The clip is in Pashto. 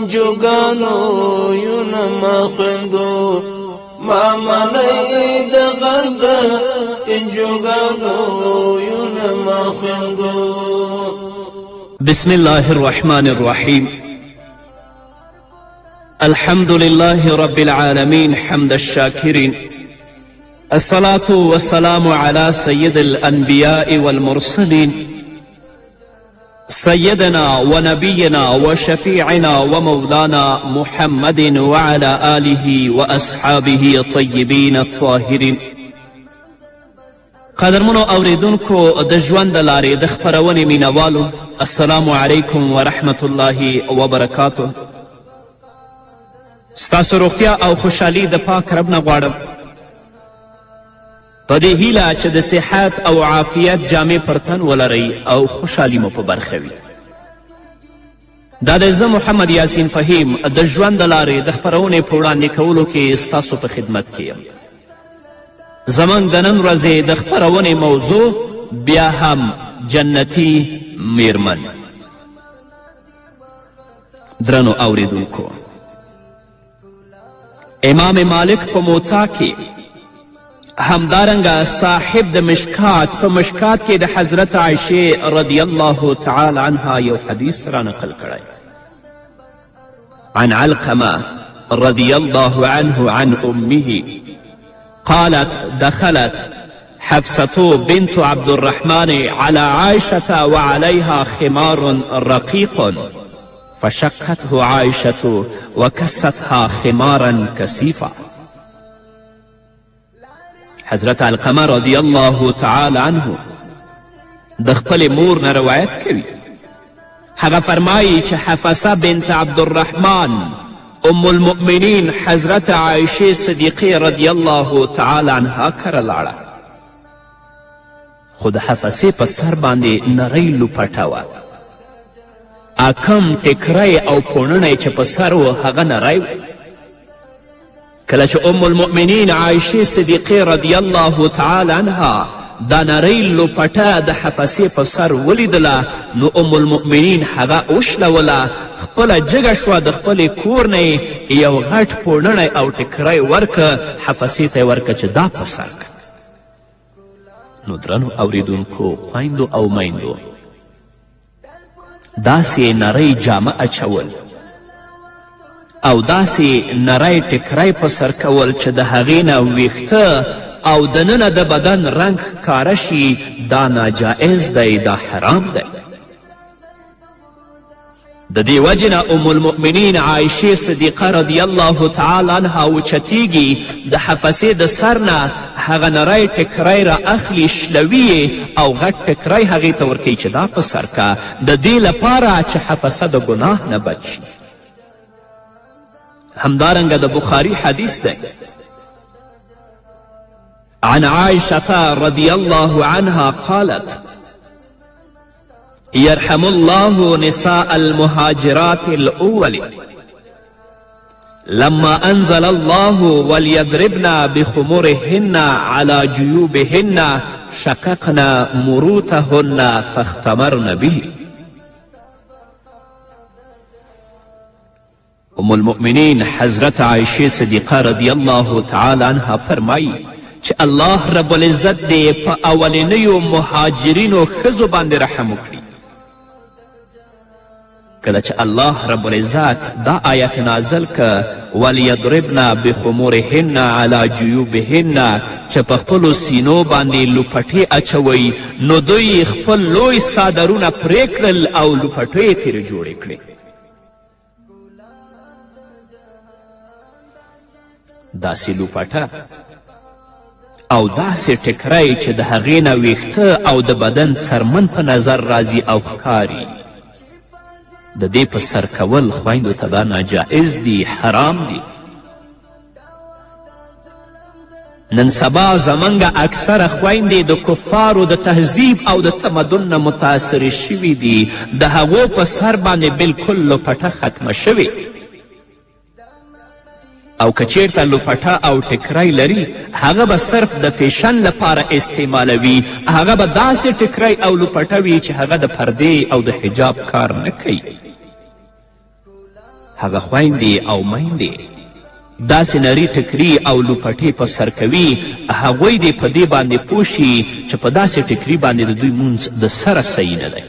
انجوگانو یونما خوندو ماما نئی د غرد انجوگانو یونما خوندو. بسم الله الرحمن الرحيم. الحمد لله رب العالمين حمد الشاكرين، الصلاة والسلام على سيد الأنبياء والمرسلين سيدنا ونبينا وشفيعنا ومولانا محمد وعلى آله وأصحابه الطيبين الطاهرين. قدرمنو اوریدونکو د ژوند د لارې د خپرونې مینوالو، السلام علیکم ورحمة الله وبرکاته. ستاسو روغتیا او خوشحالي د پاک رب نه غواړم، په دې هیله چې د صحت او عافیت جامې پر تن ولرئ او خوشحالي مو په برخه وي. دا د زه محمد یاسین فهیم د ژوند د لارې د خپرونې په وړاندې کولو کې ستاسو په خدمت کې یم. زموږ د نن ورځې د خپرونې موضوع بیا هم جنتي میرمن. درنو اوریدونکو، امام مالک په موطا کې، همدارنګه صاحب د مشکات په مشکات کې د حضرت عایشې رضی الله تعالی عنها یو حدیث را نقل کړی. عن علقمه رضی الله عنه عن امه قالت دخلت حفصة بنت عبد الرحمن على عائشة وعليها خمار رقيق فشقته عائشة وكستها خمارا كثيفا. حضرت علقمه رضی الله تعالی عنه د خپلې مور نه روایت کوي. هغه فرمایي چې حفصه بنت عبدالرحمن ام المؤمنین حضرت عایشې صدیقې رضی الله تعالی عنها کره لاړه، خو د حفصې په سر باندې نری لوپټه وه. کم ټکری او پوړنی چې په سر و هغه نری و. کله چې ام المؤمنین عایشې صدیقې رضی الله تعالی عنها دا نری لوپټه د حفصې په سر ولیدله، نو ام المؤمنین هغه وشلوله، خپله جګه شوه، د خپلې کور نه یو غټ پوړنی او ټکری ورکه، حفصې ته یې ورکه چې دا په سر که. نو درنو اوریدونکو، خویندو او میندو، داسې نری جامه اچول او داسې نری ټکری په سر کول چې د هغې نه ویښته او دننه د بدن رنګ ښکاره شي، دا ناجائز دی، دا حرام دی. د دې وجې نه ام المؤمنین عایشې صدیقه رضی الله تعالی عنها اوچتیږي، د حفصې د سر نه هغه نری ټکری را اخلي، شلوي او غټ ټکری هغې ته ورکوي چې دا په سر که، د دې لپاره چې حفصه د ګناه نه بچ شي. همدارنګه د بخاري حدیث دی. عن عائشة رضي الله عنها قالت يرحم الله نساء المهاجرات الأول لما أنزل الله وليضربن بخمرهن على جيوبهن شققن مروتهن فاختمرن به. ام المؤمنین حضرت عایشې صدیقه رضی الله تعالی عنها فرمایي چې الله رب العزت دې په اولنیو مهاجرینو ښځو باندې رحم وکړي. کله چې الله رب العزت دا آیت نازل که ولیضربن بخمورهن علی جیوبهن، چې په خپلو سینو باندې لوپټې اچوئ، نو دوی خپل لوی څادرونه پرې کړل او لوپټې یې ترې جوړې کړې. داسې لوپټه او داسې ټکری چې د هغې نه ویښته او د بدن څرمن په نظر راځي او ښکاري، د دې په سر کول خویندو ته دا ناجائز دی، حرام دی. نن سبا زمونږ اکثره خویندې د کفارو د تهذیب او د تمدن نه متاثرې شوي دي، د هغو په سر باندې بلکل لوپټه ختمه شوې، او که چیرته لوپټه او ټکری لري هغه به صرف د فیشن لپاره استعمالوي، هغه به داسې ټکری او لوپټه وي چې هغه د پردې او د حجاب کار نه کوي. هغه خویندې او میندې داسې نري ټکري او لوپټې په سر کوي هغوی دې په دې باندې پوه شي چې په داسې ټکري باندې د دوی مونځ د سره صحیح نه دی